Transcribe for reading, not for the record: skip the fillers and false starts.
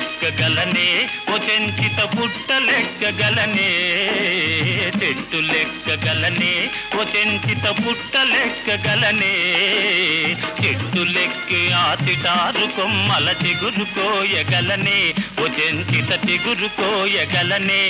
లెక్కగలనే ఓ చెంచిత పుట్ట లెక్కగలనే చెట్టు లెక్కగలనే ఓ చెంచిత పుట్ట లెక్కగలనే చెట్టు లెక్కి ఆ చిటారు కొమ్మల చిగురు కోయగలనే ఓ చెంచిత చిగురు కోయగలనే